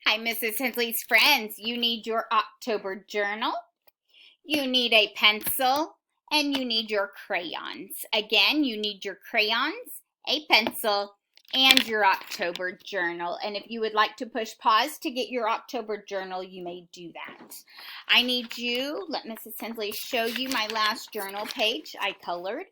Hi, Mrs. Hensley's friends. You need your October journal, you need a pencil, and you need your crayons. Again, you need your crayons, a pencil, and your October journal. And if you would like to push pause to get your October journal, you may do that. I need you, let Mrs. Hensley show you my last journal page I colored.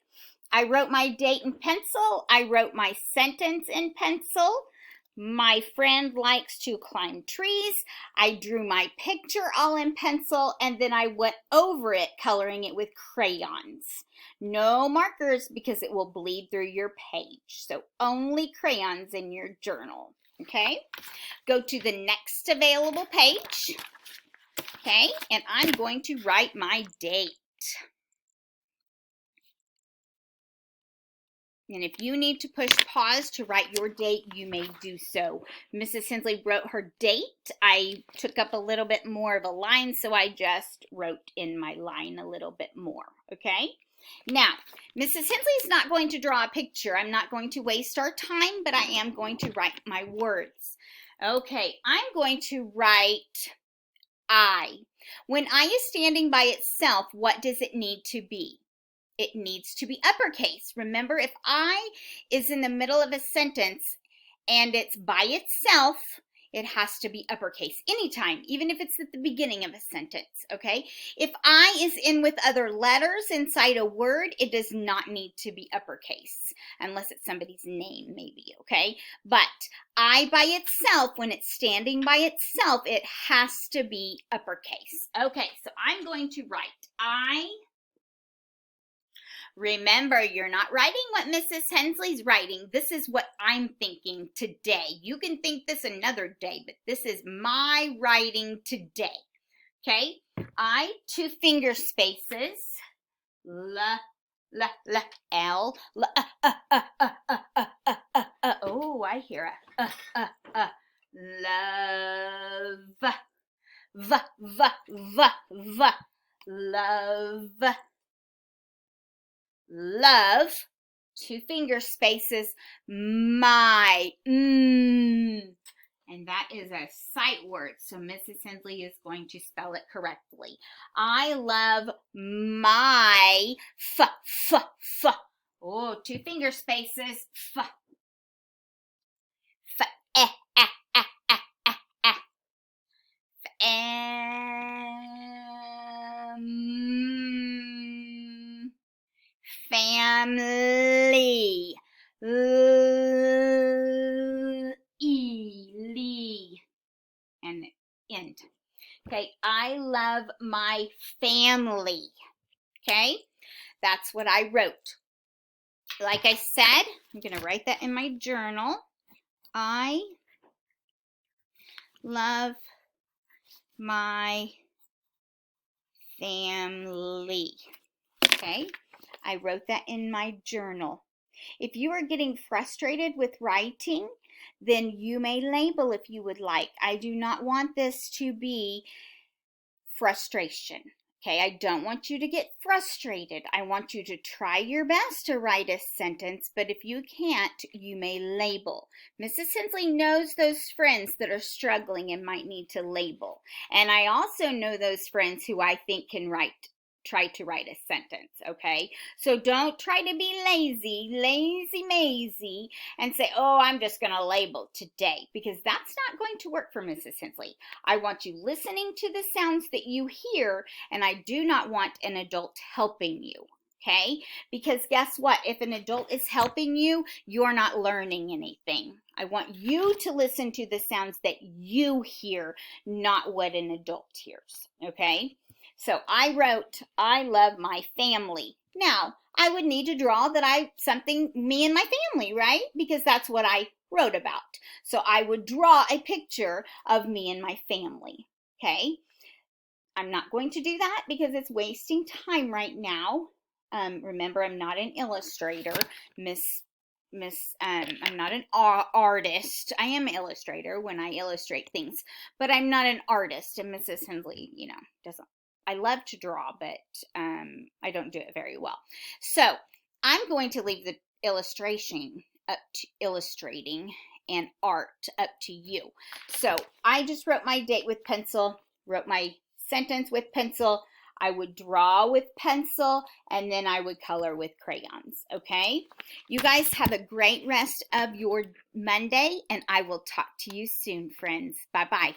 I wrote my date in pencil. I wrote my sentence in pencil. My friend likes to climb trees. I drew my picture all in pencil, and then I went over it, coloring it with crayons. No markers because it will bleed through your page. So only crayons in your journal. Okay? Go to the next available page. Okay? And I'm going to write my date. And if you need to push pause to write your date, you may do so. Mrs. Hensley wrote her date. I took up a little bit more of a line, so I just wrote in my line a little bit more, okay? Now, Mrs. Hensley is not going to draw a picture. I'm not going to waste our time, but I am going to write my words. Okay, I'm going to write I. When I is standing by itself, what does it need to be? It needs to be uppercase. Remember, if I is in the middle of a sentence and it's by itself, it has to be uppercase anytime, even if it's at the beginning of a sentence, okay? If I is in with other letters inside a word, it does not need to be uppercase, unless it's somebody's name, maybe, okay? But I by itself, when it's standing by itself, it has to be uppercase. Okay, so I'm going to write I. Remember, you're not writing what Mrs. Hensley's writing. This is what I'm thinking today. You can think this another day, but this is my writing today. Okay? I, two finger spaces, L, L, oh, I hear a, love, love, love, two finger spaces, my, and that is a sight word, so Mrs. Hensley is going to spell it correctly. I love my, oh, two finger spaces, eh, family, and end. Okay, I love my family. Okay, that's what I wrote. Like I said, I'm going to write that in my journal. I love my family. Okay, I wrote that in my journal. If you are getting frustrated with writing, then you may label if you would like. I do not want this to be frustration. Okay, I don't want you to get frustrated. I want you to try your best to write a sentence, but if you can't, you may label. Mrs. Hensley knows those friends that are struggling and might need to label. And I also know those friends who I think can try to write a sentence, okay? So don't try to be lazy, and say, oh, I'm just going to label today, because that's not going to work for Mrs. Hensley. I want you listening to the sounds that you hear, and I do not want an adult helping you, okay? Because guess what? If an adult is helping you, you're not learning anything. I want you to listen to the sounds that you hear, not what an adult hears, okay? So I wrote, I love my family. Now, I would need to draw something, me and my family, right? Because that's what I wrote about. So I would draw a picture of me and my family, okay? I'm not going to do that because it's wasting time right now. Remember, I'm not an illustrator. I'm not an artist. I am an illustrator when I illustrate things, but I'm not an artist. And Mrs. Hensley, doesn't. I love to draw, but I don't do it very well. So I'm going to leave the illustration up to illustrating, and art, up to you. So I just wrote my date with pencil, wrote my sentence with pencil. I would draw with pencil, and then I would color with crayons, okay? You guys have a great rest of your Monday, and I will talk to you soon, friends. Bye-bye.